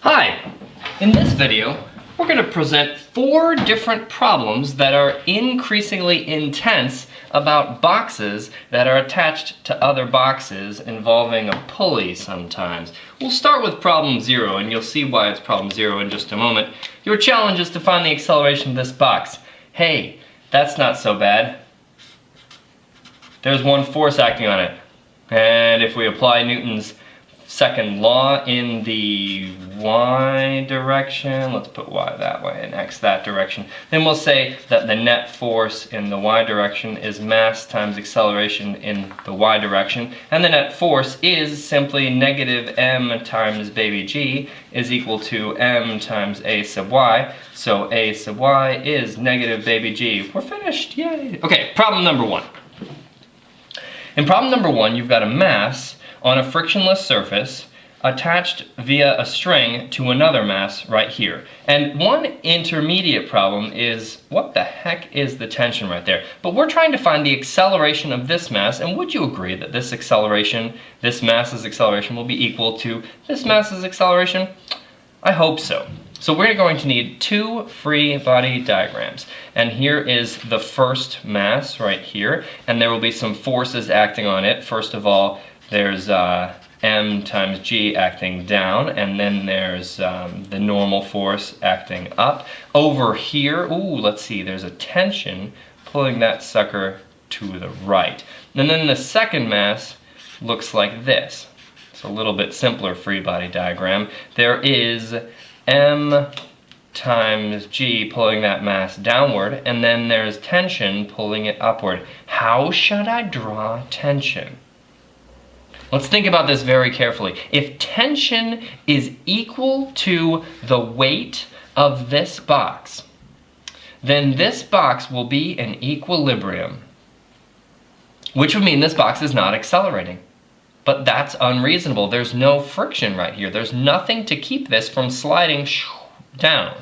Hi! In this video, we're going to present 4 different problems that are increasingly intense about boxes that are attached to other boxes involving a pulley sometimes. We'll start with problem 0, and you'll see why it's problem 0 in just a moment. Your challenge is to find the acceleration of this box. Hey, that's not so bad. There's one force acting on it. And if we apply Newton's second law in the y direction, let's put y that way and x that direction, then we'll say that the net force in the y direction is mass times acceleration in the y direction, and the net force is simply negative m times baby g is equal to m times a sub y, so a sub y is negative baby g. We're finished, yay! Okay, problem number 1. In problem number 1, you've got a mass on a frictionless surface attached via a string to another mass right here. And one intermediate problem is, what the heck is the tension right there? But we're trying to find the acceleration of this mass, and would you agree that this acceleration, this mass's acceleration, will be equal to this mass's acceleration? I hope so. So we're going to need 2 free body diagrams. And here is the first mass right here, and there will be some forces acting on it. First of all, there's m times g acting down, and then there's the normal force acting up. Over here, let's see, there's a tension pulling that sucker to the right. And then the second mass looks like this. It's a little bit simpler free body diagram. There is m times g pulling that mass downward, and then there's tension pulling it upward. How should I draw tension? Let's think about this very carefully. If tension is equal to the weight of this box, then this box will be in equilibrium, which would mean this box is not accelerating. But that's unreasonable. There's no friction right here. There's nothing to keep this from sliding down.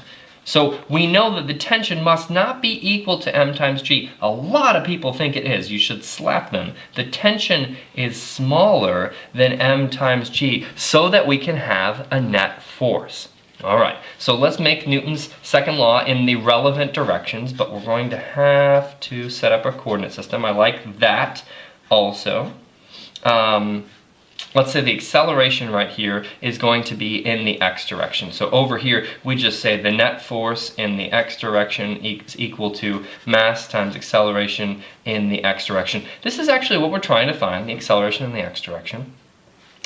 So we know that the tension must not be equal to m times g. A lot of people think it is. You should slap them. The tension is smaller than m times g so that we can have a net force. Alright, so let's make Newton's second law in the relevant directions, but we're going to have to set up a coordinate system. I like that also. Let's say the acceleration right here is going to be in the x direction. So over here, we just say the net force in the x direction is equal to mass times acceleration in the x direction. This is actually what we're trying to find, the acceleration in the x direction.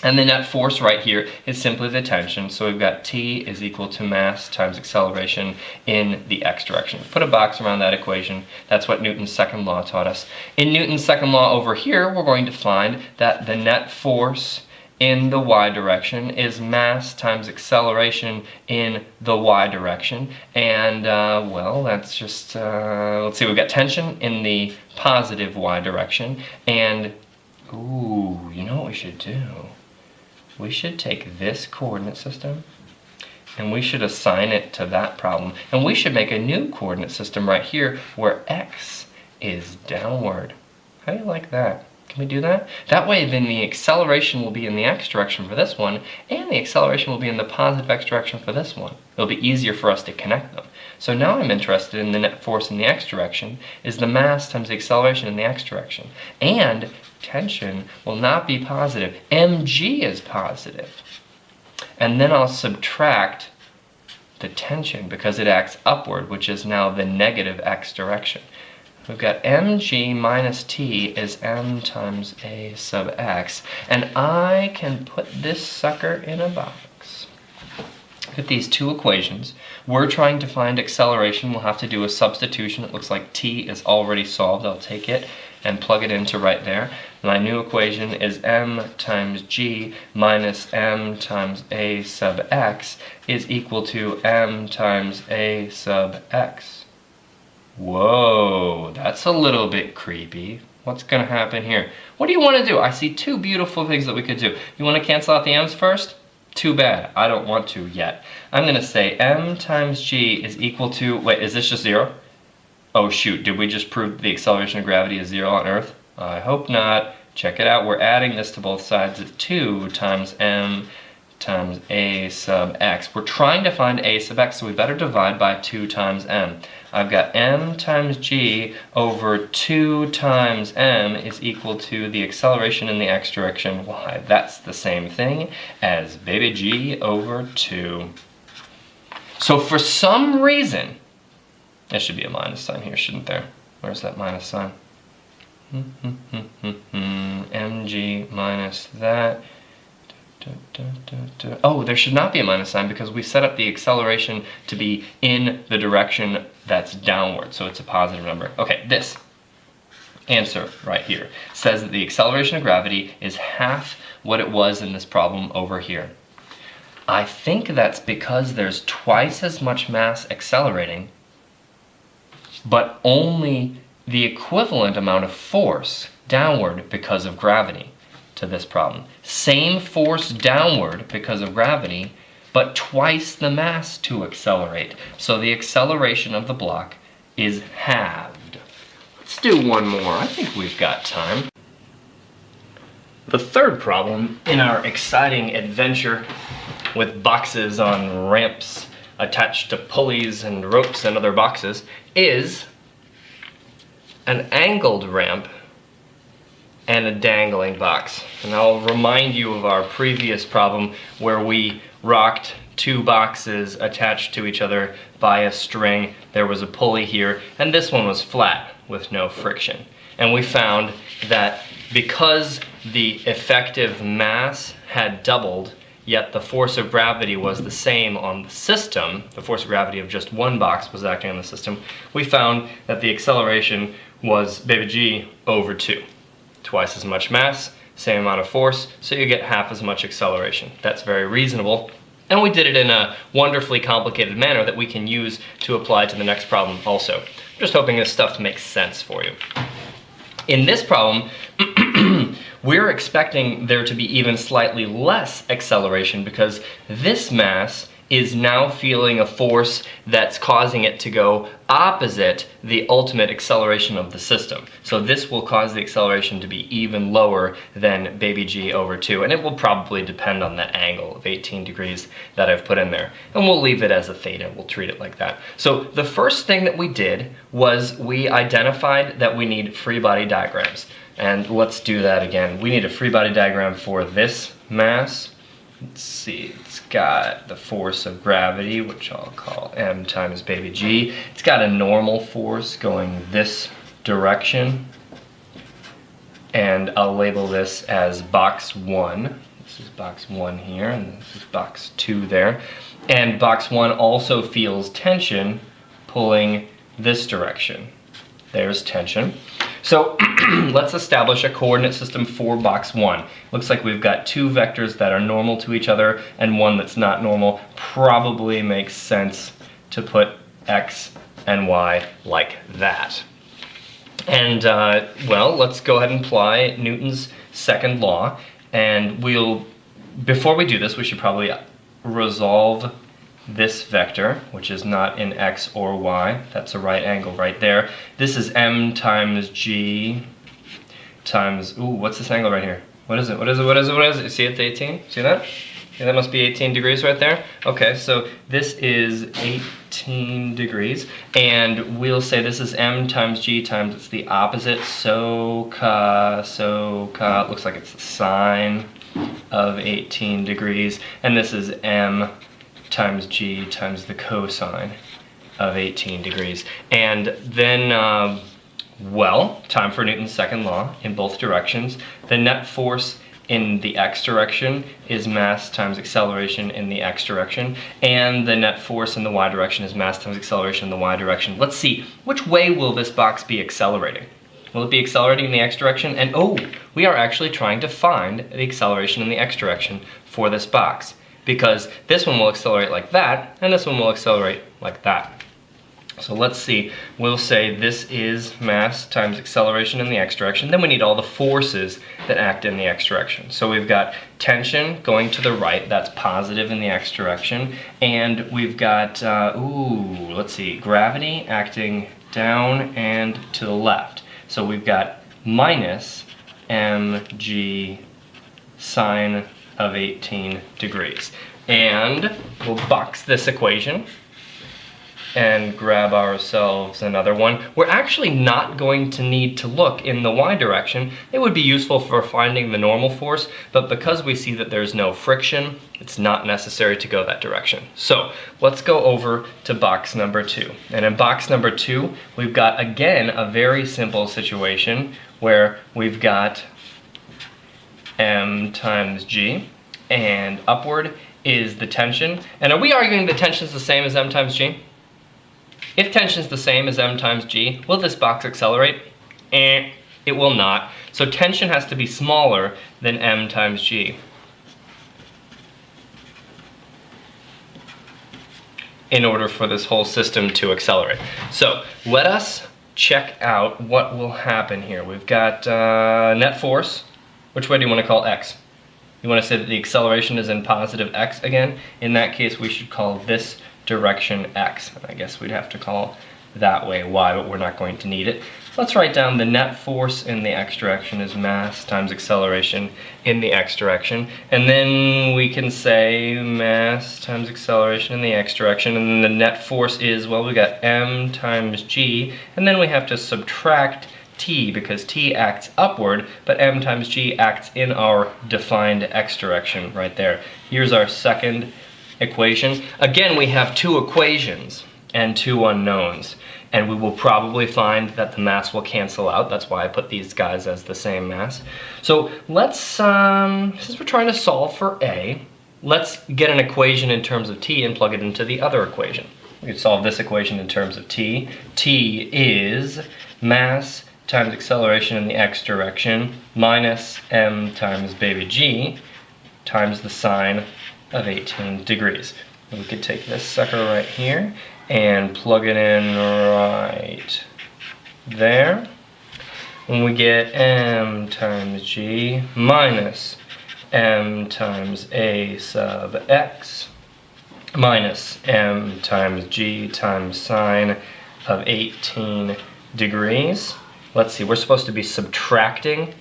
And the net force right here is simply the tension. So we've got T is equal to mass times acceleration in the x direction. Put a box around that equation. That's what Newton's second law taught us. In Newton's second law over here, we're going to find that the net force in the y direction is mass times acceleration in the y direction. And, well, that's just, let's see, we've got tension in the positive y direction. And, you know what we should do? We should take this coordinate system and we should assign it to that problem. And we should make a new coordinate system right here where x is downward. How do you like that? Can we do that? That way then the acceleration will be in the x direction for this one, and the acceleration will be in the positive x direction for this one. It'll be easier for us to connect them. So now I'm interested in the net force in the x direction is the mass times the acceleration in the x direction. And tension will not be positive. mg is positive. And then I'll subtract the tension because it acts upward, which is now the negative x direction. We've got mg minus t is m times a sub x. And I can put this sucker in a box. Look at these 2 equations. We're trying to find acceleration. We'll have to do a substitution. It looks like t is already solved. I'll take it and plug it into right there. My new equation is m times g minus m times a sub x is equal to m times a sub x. Whoa, that's a little bit creepy. What's going to happen here? What do you want to do? I see 2 beautiful things that we could do. You want to cancel out the m's first? Too bad. I don't want to yet. I'm going to say m times g is equal to... Wait, is this just 0? Oh shoot, did we just prove the acceleration of gravity is 0 on Earth? I hope not. Check it out. We're adding this to both sides. It's 2 times m times a sub x. We're trying to find a sub x, so we better divide by 2 times m. I've got m times g over 2 times m is equal to the acceleration in the x direction, y. That's the same thing as baby g over 2. So for some reason, there should be a minus sign here, shouldn't there? Where's that minus sign? mg minus that. Oh, there should not be a minus sign because we set up the acceleration to be in the direction that's downward, so it's a positive number. Okay, this answer right here says that the acceleration of gravity is half what it was in this problem over here. I think that's because there's twice as much mass accelerating, but only the equivalent amount of force downward because of gravity to this problem. Same force downward because of gravity, but twice the mass to accelerate. So the acceleration of the block is halved. Let's do one more. I think we've got time. The third problem in our exciting adventure with boxes on ramps attached to pulleys and ropes and other boxes is an angled ramp and a dangling box. And I'll remind you of our previous problem where we rocked 2 boxes attached to each other by a string. There was a pulley here, and this one was flat with no friction. And we found that because the effective mass had doubled, yet the force of gravity was the same on the system, the force of gravity of just one box was acting on the system, we found that the acceleration was baby g over 2. Twice as much mass, same amount of force, so you get half as much acceleration. That's very reasonable. And we did it in a wonderfully complicated manner that we can use to apply to the next problem also. I'm just hoping this stuff makes sense for you. In this problem, we're expecting there to be even slightly less acceleration because this mass is now feeling a force that's causing it to go opposite the ultimate acceleration of the system. So this will cause the acceleration to be even lower than baby g over 2, and it will probably depend on that angle of 18 degrees that I've put in there. And we'll leave it as a theta, we'll treat it like that. So the first thing that we did was we identified that we need free body diagrams. And let's do that again. We need a free body diagram for this mass. Let's see, it's got the force of gravity, which I'll call m times baby g. It's got a normal force going this direction. And I'll label this as box 1. This is box 1 here, and this is box 2 there. And box 1 also feels tension pulling this direction. There's tension. So let's establish a coordinate system for box 1. Looks like we've got 2 vectors that are normal to each other and one that's not normal. Probably makes sense to put x and y like that. And well, let's go ahead and apply Newton's second law. And before we do this, we should probably resolve this vector, which is not in x or y. That's a right angle right there. This is m times g times, ooh, what's this angle right here? What is it? What is it? What is it? What is it? See, it's 18? See that? Yeah, that must be 18 degrees right there. Okay, so this is 18 degrees, and we'll say this is m times g times, it's the opposite, so it looks like it's the sine of 18 degrees, and this is m times g times the cosine of 18 degrees. And then, well, time for Newton's second law in both directions. The net force in the x direction is mass times acceleration in the x direction, and the net force in the y direction is mass times acceleration in the y direction. Let's see, which way will this box be accelerating? Will it be accelerating in the x direction? And oh, we are actually trying to find the acceleration in the x direction for this box, because this one will accelerate like that, and this one will accelerate like that. So let's see, we'll say this is mass times acceleration in the x direction. Then we need all the forces that act in the x direction. So we've got tension going to the right, that's positive in the x direction. And we've got, let's see, gravity acting down and to the left. So we've got minus mg sine of 18 degrees. And we'll box this equation and grab ourselves another one. We're actually not going to need to look in the y direction. It would be useful for finding the normal force, but because we see that there's no friction, it's not necessary to go that direction. So let's go over to box number 2. And in box number 2, we've got, again, a very simple situation where we've got m times g, and upward is the tension. And are we arguing the tension is the same as m times g? If tension is the same as m times g, will this box accelerate? It will not. So tension has to be smaller than m times g in order for this whole system to accelerate. So let us check out what will happen here. We've got net force. Which way do you want to call x? You want to say that the acceleration is in positive x again? In that case, we should call this direction x. I guess we'd have to call that way y, but we're not going to need it. Let's write down the net force in the x direction is mass times acceleration in the x direction. And then we can say mass times acceleration in the x direction. And then the net force is, well, we got m times g. And then we have to subtract t because t acts upward, but m times g acts in our defined x direction right there. Here's our second equation. Again, we have 2 equations and 2 unknowns, and we will probably find that the mass will cancel out. That's why I put these guys as the same mass. So let's, since we're trying to solve for A, let's get an equation in terms of t and plug it into the other equation. We can solve this equation in terms of t. T is mass times acceleration in the x direction minus m times baby g times the sine of 18 degrees. And we could take this sucker right here and plug it in right there. And we get m times g minus m times a sub x minus m times g times sine of 18 degrees. Let's see, we're supposed to be subtracting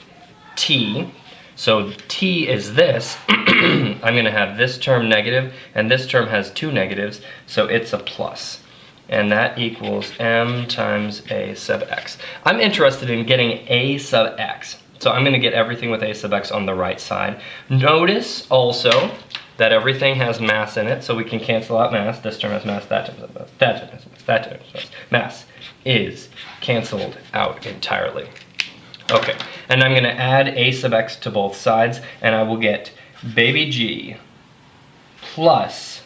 t. So t is this. I'm going to have this term negative, and this term has 2 negatives, so it's a plus. And that equals m times a sub x. I'm interested in getting a sub x. So I'm going to get everything with a sub x on the right side. Notice also that everything has mass in it, so we can cancel out mass. This term has mass, that term has mass, that term has mass, that term has mass. Mass is canceled out entirely. Okay, and I'm going to add a sub x to both sides, and I will get baby g plus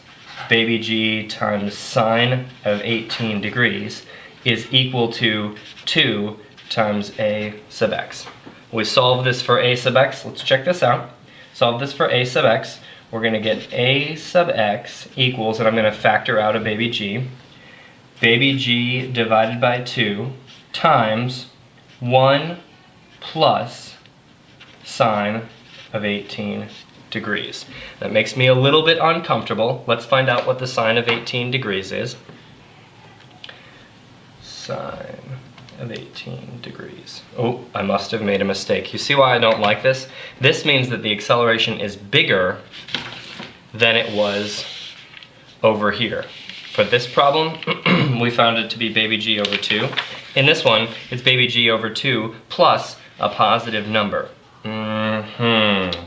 baby g times sine of 18 degrees is equal to 2 times a sub x. We solve this for a sub x. Let's check this out. Solve this for a sub x. We're going to get a sub x equals, and I'm going to factor out a baby g divided by 2 times 1 plus sine of 18 degrees. That makes me a little bit uncomfortable. Let's find out what the sine of 18 degrees is. Sine of 18 degrees. Oh, I must have made a mistake. You see why I don't like this? This means that the acceleration is bigger than it was over here. For this problem, we found it to be baby g over 2. In this one, it's baby g over 2 plus a positive number.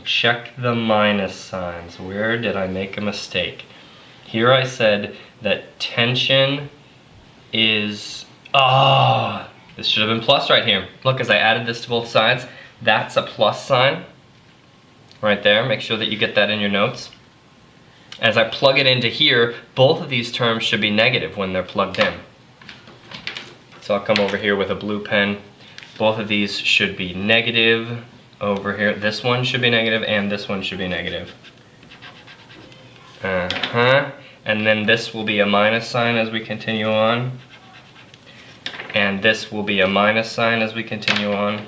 Check the minus signs. Where did I make a mistake? Here I said that tension is... this should have been plus right here. Look, as I added this to both sides, that's a plus sign right there. Make sure that you get that in your notes. As I plug it into here, both of these terms should be negative when they're plugged in. So I'll come over here with a blue pen. Both of these should be negative over here. This one should be negative, and this one should be negative. And then this will be a minus sign as we continue on. And this will be a minus sign as we continue on.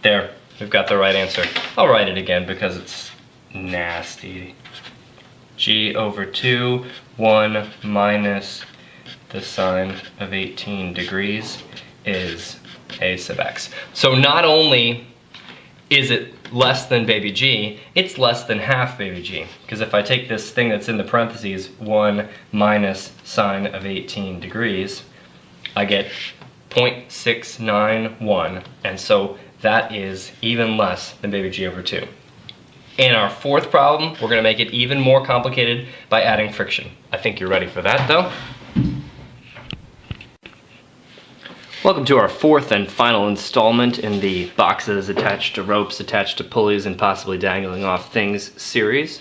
There, we've got the right answer. I'll write it again because it's nasty. G over 2, 1 minus the sine of 18 degrees is a sub x. So not only is it less than baby g, it's less than half baby g. Because if I take this thing that's in the parentheses, 1 minus sine of 18 degrees, I get 0.691, and so that is even less than baby g over 2. In our fourth problem, we're going to make it even more complicated by adding friction. I think you're ready for that, though. Welcome to our fourth and final installment in the boxes attached to ropes, attached to pulleys, and possibly dangling off things series.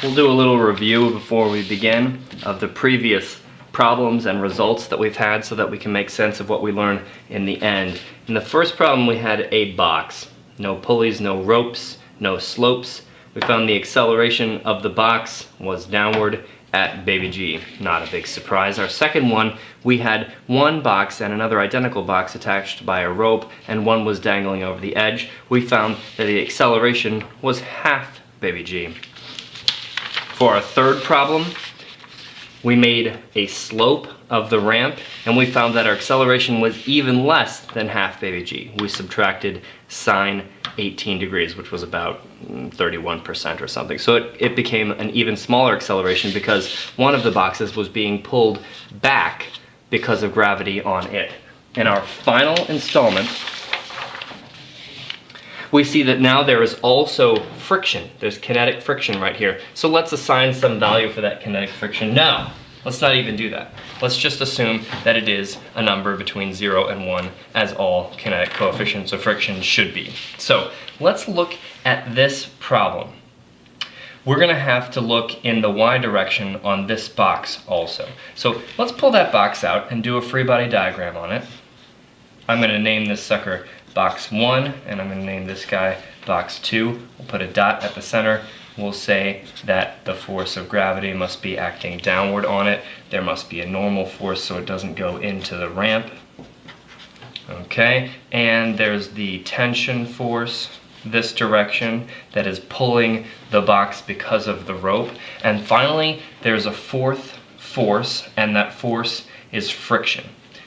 We'll do a little review before we begin of the previous problems and results that we've had so that we can make sense of what we learn in the end. In the first problem, we had a box. No pulleys, no ropes, no slopes. We found the acceleration of the box was downward at baby g. Not a big surprise. Our second one, we had one box and another identical box attached by a rope, and one was dangling over the edge. We found that the acceleration was half baby g. For our third problem, we made a slope of the ramp, and we found that our acceleration was even less than half baby g. We subtracted sine 18 degrees, which was about 31% or something. So it became an even smaller acceleration because one of the boxes was being pulled back because of gravity on it. In our final installment, we see that now there is also friction. There's kinetic friction right here. So let's assign some value for that kinetic friction. No, let's not even do that. Let's just assume that it is a number between 0 and 1, as all kinetic coefficients of friction should be. So let's look at this problem. We're going to have to look in the y direction on this box also. So let's pull that box out and do a free body diagram on it. I'm going to name this sucker box 1, and I'm going to name this guy box 2. We'll put a dot at the center. We'll say that the force of gravity must be acting downward on it. There must be a normal force so it doesn't go into the ramp. Okay, and there's the tension force this direction that is pulling the box because of the rope. And finally, there's a fourth force, and that force is friction.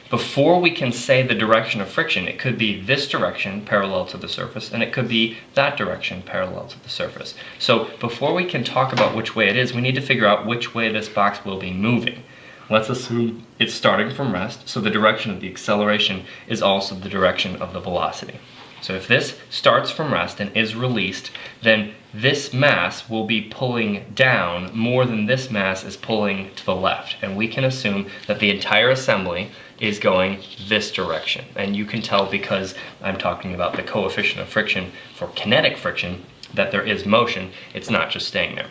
Before we can say the direction of friction, it could be this direction parallel to the surface, and it could be that direction parallel to the surface. So before we can talk about which way it is, we need to figure out which way this box will be moving. Let's assume it's starting from rest, so the direction of the acceleration is also the direction of the velocity. So if this starts from rest and is released, then this mass will be pulling down more than this mass is pulling to the left. And we can assume that the entire assembly is going this direction. And you can tell because I'm talking about the coefficient of friction for kinetic friction that there is motion. It's not just staying there.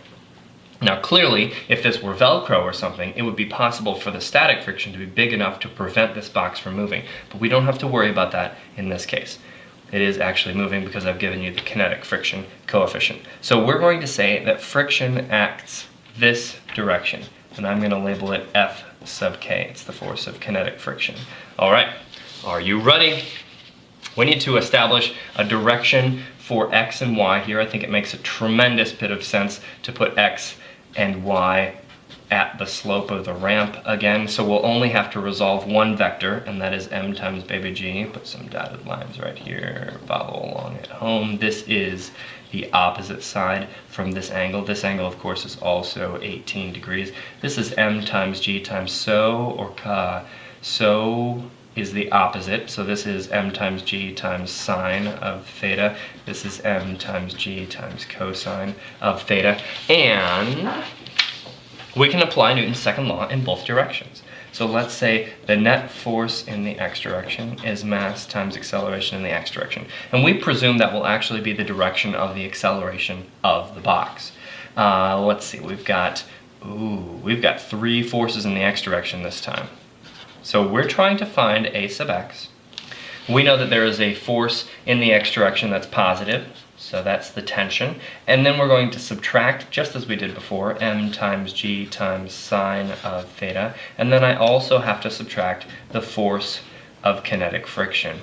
Now clearly, if this were Velcro or something, it would be possible for the static friction to be big enough to prevent this box from moving. But we don't have to worry about that in this case. It is actually moving because I've given you the kinetic friction coefficient. So we're going to say that friction acts this direction, and I'm going to label it F sub k. It's the force of kinetic friction. All right, are you ready? We need to establish a direction for x and y here. I think it makes a tremendous bit of sense to put x and y at the slope of the ramp again, so we'll only have to resolve one vector, and that is m times baby g. Put some dotted lines right here, follow along at home. This is the opposite side from this angle. This angle, of course, is also 18 degrees. This is m times g times so, or ka. So is the opposite, so this is m times g times sine of theta. This is m times g times cosine of theta, and we can apply Newton's second law in both directions. So let's say the net force in the x direction is mass times acceleration in the x direction. And we presume that will actually be the direction of the acceleration of the box. Let's see, we've got 3 forces in the x direction this time. So we're trying to find a sub x. We know that there is a force in the x direction that's positive, so that's the tension. And then we're going to subtract, just as we did before, m times g times sine of theta. And then I also have to subtract the force of kinetic friction.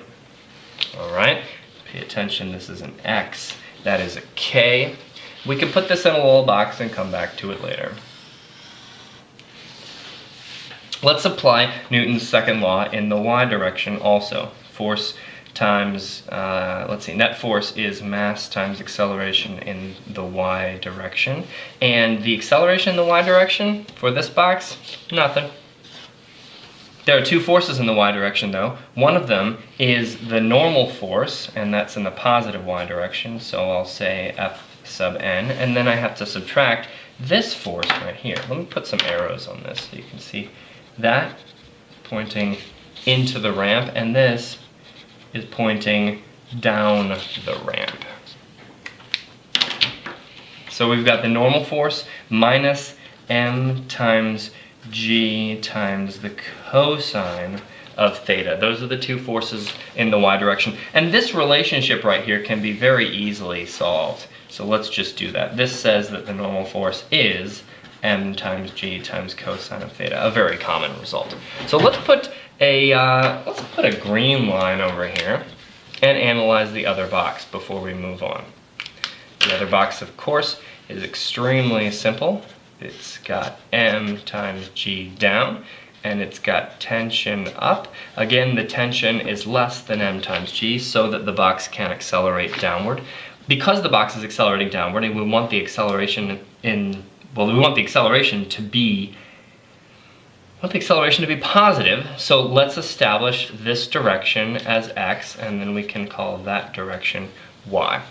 All right, pay attention, this is an x, that is a k. We can put this in a little box and come back to it later. Let's apply Newton's second law in the y direction also. Force times, let's see, net force is mass times acceleration in the y direction. And the acceleration in the y direction for this box, nothing. There are two forces in the y direction though. One of them is the normal force, and that's in the positive y direction, so I'll say F sub n, and then I have to subtract this force right here. Let me put some arrows on this so you can see that pointing into the ramp, and this is pointing down the ramp. So we've got the normal force minus m times g times the cosine of theta. Those are the two forces in the y direction. And this relationship right here can be very easily solved. So let's just do that. This says that the normal force is m times g times cosine of theta, a very common result. So let's put a green line over here and analyze the other box before we move on. The other box, of course, is extremely simple. It's got m times g down, and it's got tension up. Again, the tension is less than m times g, so that the box can accelerate downward. Because the box is accelerating downward, and we want the acceleration to be positive, so let's establish this direction as x, and then we can call that direction y.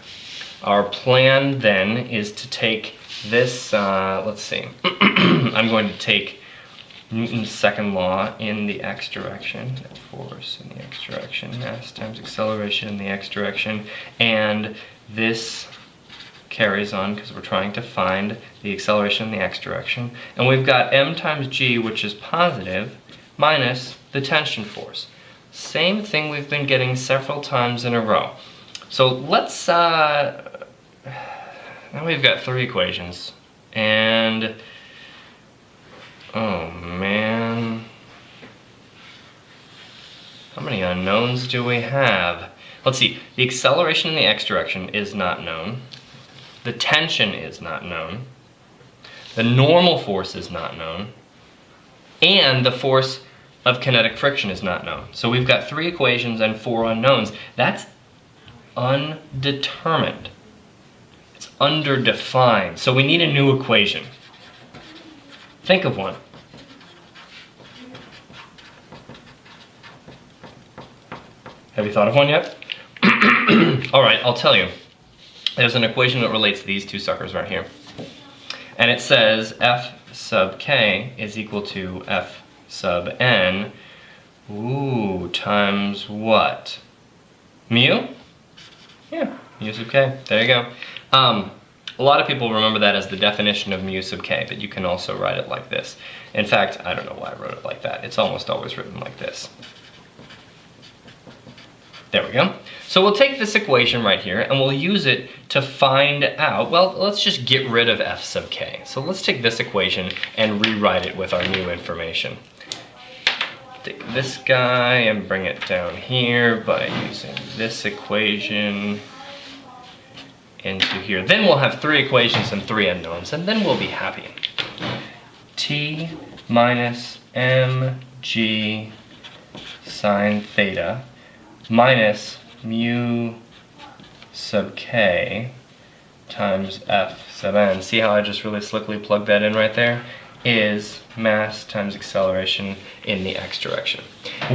Our plan then is to take this, let's see, I'm going to take Newton's second law in the x direction, force in the x direction, mass times acceleration in the x direction, and this carries on because we're trying to find the acceleration in the x direction. And we've got m times g, which is positive, minus the tension force. Same thing we've been getting several times in a row. So let's, now we've got three equations, and oh man, how many unknowns do we have? Let's see, the acceleration in the x direction is not known. The tension is not known. The normal force is not known. And the force of kinetic friction is not known. So we've got three equations and four unknowns. That's undetermined. It's underdefined. So we need a new equation. Think of one. Have you thought of one yet? All right, I'll tell you. There's an equation that relates to these two suckers right here. And it says F sub k is equal to F sub n, times what? Mu? Yeah, mu sub k, there you go. A lot of people remember that as the definition of mu sub k, but you can also write it like this. In fact, I don't know why I wrote it like that. It's almost always written like this. There we go. So we'll take this equation right here and we'll use it to find out, well, let's just get rid of F sub k. So let's take this equation and rewrite it with our new information. Take this guy and bring it down here by using this equation into here. Then we'll have three equations and three unknowns, and then we'll be happy. T minus mg sine theta minus mu sub k times F sub n. See how I just really slickly plugged that in right there? Is mass times acceleration in the x direction.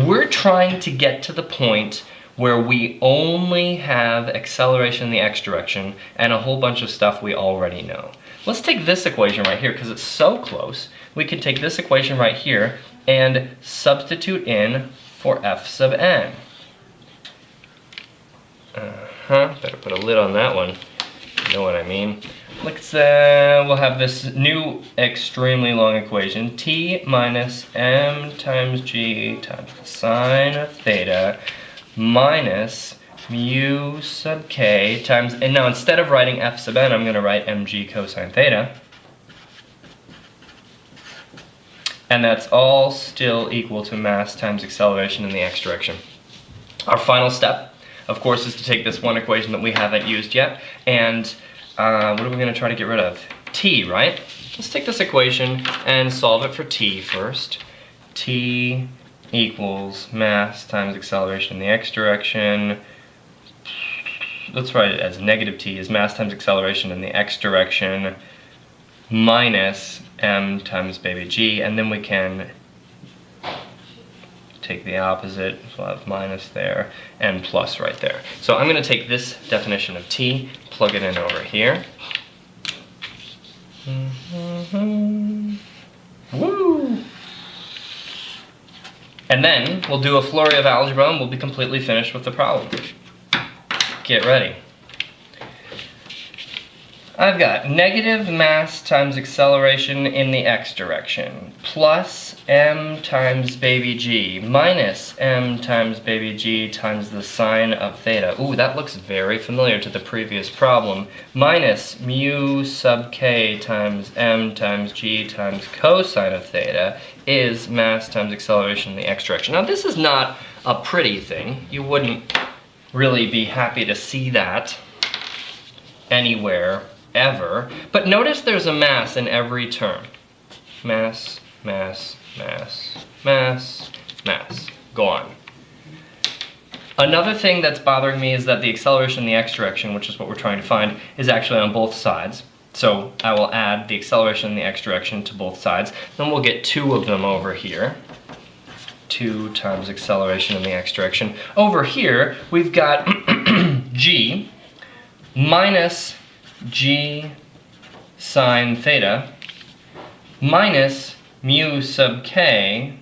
We're trying to get to the point where we only have acceleration in the x direction and a whole bunch of stuff we already know. Let's take this equation right here because it's so close. We can take this equation right here and substitute in for F sub n. Better put a lid on that one. You know what I mean. We'll have this new extremely long equation. T minus m times g times the sine of theta minus mu sub k times, and now instead of writing F sub n, I'm going to write mg cosine theta. And that's all still equal to mass times acceleration in the x direction. Our final step, of course, is to take this one equation that we haven't used yet, and what are we going to try to get rid of? T, right? Let's take this equation and solve it for t first. T equals mass times acceleration in the x direction. Let's write it as negative t is mass times acceleration in the x direction minus m times baby g, and then we can take the opposite, so we'll have minus there, and plus right there. So I'm going to take this definition of t, plug it in over here. Woo! And then we'll do a flurry of algebra and we'll be completely finished with the problem. Get ready. I've got negative mass times acceleration in the x direction plus m times baby g minus m times baby g times the sine of theta. Ooh, that looks very familiar to the previous problem. Minus mu sub k times m times g times cosine of theta is mass times acceleration in the x direction. Now this is not a pretty thing. You wouldn't really be happy to see that anywhere ever, but notice there's a mass in every term. Mass, mass, mass, mass, mass. Go on. Another thing that's bothering me is that the acceleration in the x direction, which is what we're trying to find, is actually on both sides. So I will add the acceleration in the x direction to both sides. Then we'll get two of them over here. 2 times acceleration in the x direction. Over here, we've got g minus g sine theta minus mu sub k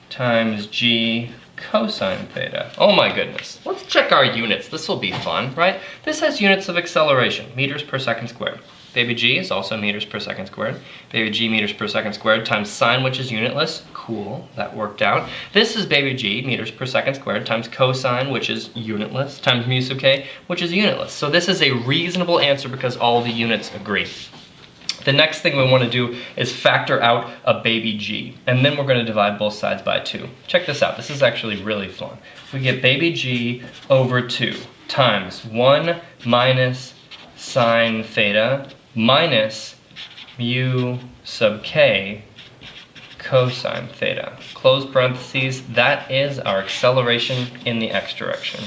times g cosine theta. Oh my goodness. Let's check our units. This will be fun, right? This has units of acceleration, meters per second squared. Baby g is also meters per second squared. Baby g meters per second squared times sine, which is unitless. Cool, that worked out. This is baby g meters per second squared times cosine, which is unitless, times mu sub k, which is unitless. So this is a reasonable answer because all the units agree. The next thing we want to do is factor out a baby g, and then we're going to divide both sides by 2. Check this out. This is actually really fun. We get baby g over 2 times 1 minus sine theta minus mu sub k cosine theta. Close parentheses, that is our acceleration in the x direction.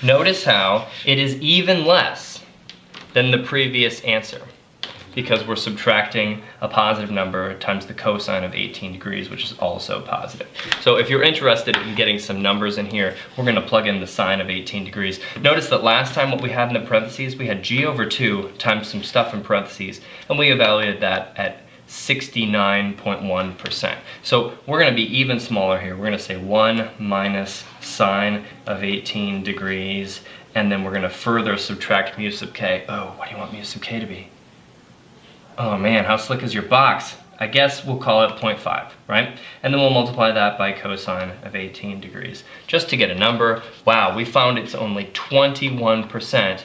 Notice how it is even less than the previous answer because we're subtracting a positive number times the cosine of 18 degrees, which is also positive. So if you're interested in getting some numbers in here, we're going to plug in the sine of 18 degrees. Notice that last time what we had in the parentheses, we had g over 2 times some stuff in parentheses, and we evaluated that at 69.1%. So we're going to be even smaller here. We're going to say 1 minus sine of 18 degrees, and then we're going to further subtract mu sub k. Oh, what do you want mu sub k to be? Oh man, how slick is your box? I guess we'll call it 0.5, right? And then we'll multiply that by cosine of 18 degrees. Just to get a number, wow, we found it's only 21%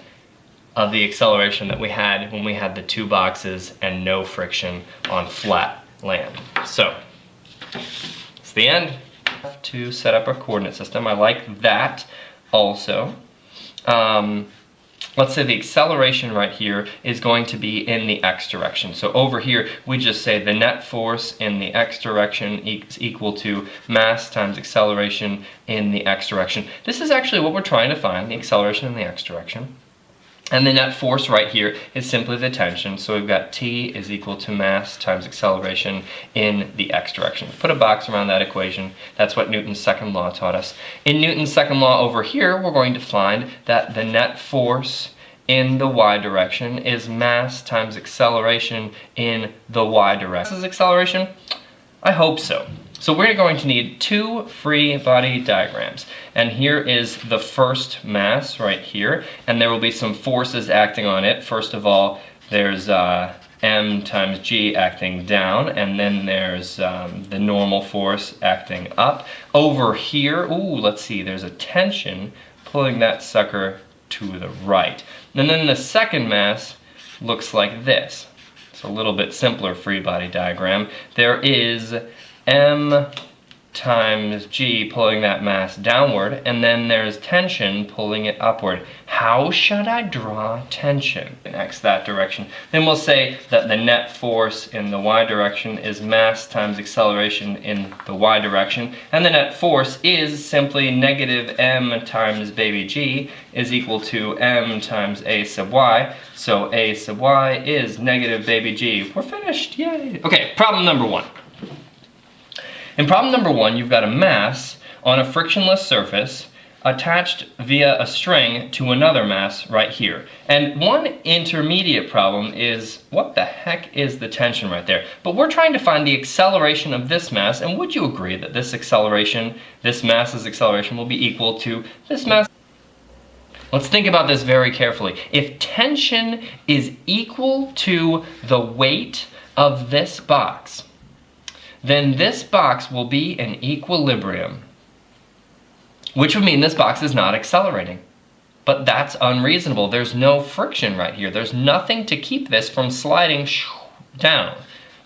of the acceleration that we had when we had the 2 boxes and no friction on flat land. So, it's the end. To set up our coordinate system, I like that also. Let's say the acceleration right here is going to be in the x direction. So over here, we just say the net force in the x direction is equal to mass times acceleration in the x direction. This is actually what we're trying to find, the acceleration in the x direction. And the net force right here is simply the tension. So we've got T is equal to mass times acceleration in the x direction. Put a box around that equation. That's what Newton's second law taught us. In Newton's second law over here, we're going to find that the net force in the y direction is mass times acceleration in the y direction. This is acceleration? I hope so. So we're going to need 2 free body diagrams. And here is the first mass right here, and there will be some forces acting on it. First of all, there's m times g acting down, and then there's the normal force acting up. Over here, ooh, let's see, there's a tension pulling that sucker to the right. And then the second mass looks like this. It's a little bit simpler free body diagram. There is m times g pulling that mass downward, and then there's tension pulling it upward. How should I draw tension? X that direction. Then we'll say that the net force in the y direction is mass times acceleration in the y direction, and the net force is simply negative m times baby g is equal to m times a sub y. So a sub y is negative baby g. We're finished, yay! Okay, problem number 1. In problem number 1, you've got a mass on a frictionless surface attached via a string to another mass right here. And one intermediate problem is, what the heck is the tension right there? But we're trying to find the acceleration of this mass, and would you agree that this acceleration, this mass's acceleration, will be equal to this mass? Let's think about this very carefully. If tension is equal to the weight of this box, then this box will be in equilibrium, which would mean this box is not accelerating. But that's unreasonable. There's no friction right here. There's nothing to keep this from sliding down.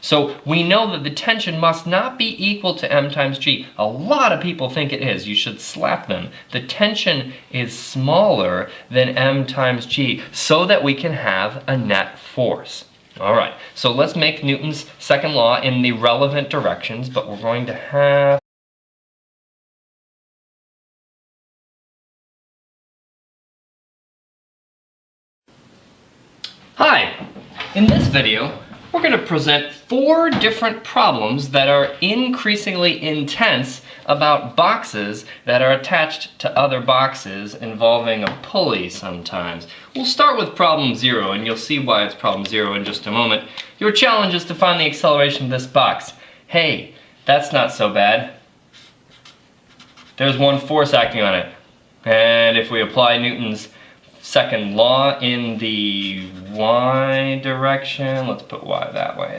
So we know that the tension must not be equal to m times g. A lot of people think it is. You should slap them. The tension is smaller than m times g so that we can have a net force. All right, so let's make Newton's second law in the relevant directions, but we're going to have... Hi! In this video, we're going to present 4 different problems that are increasingly intense about boxes that are attached to other boxes involving a pulley sometimes. We'll start with problem 0, and you'll see why it's problem 0 in just a moment. Your challenge is to find the acceleration of this box. Hey, that's not so bad. There's one force acting on it. And if we apply Newton's second law in the y direction, let's put y that way.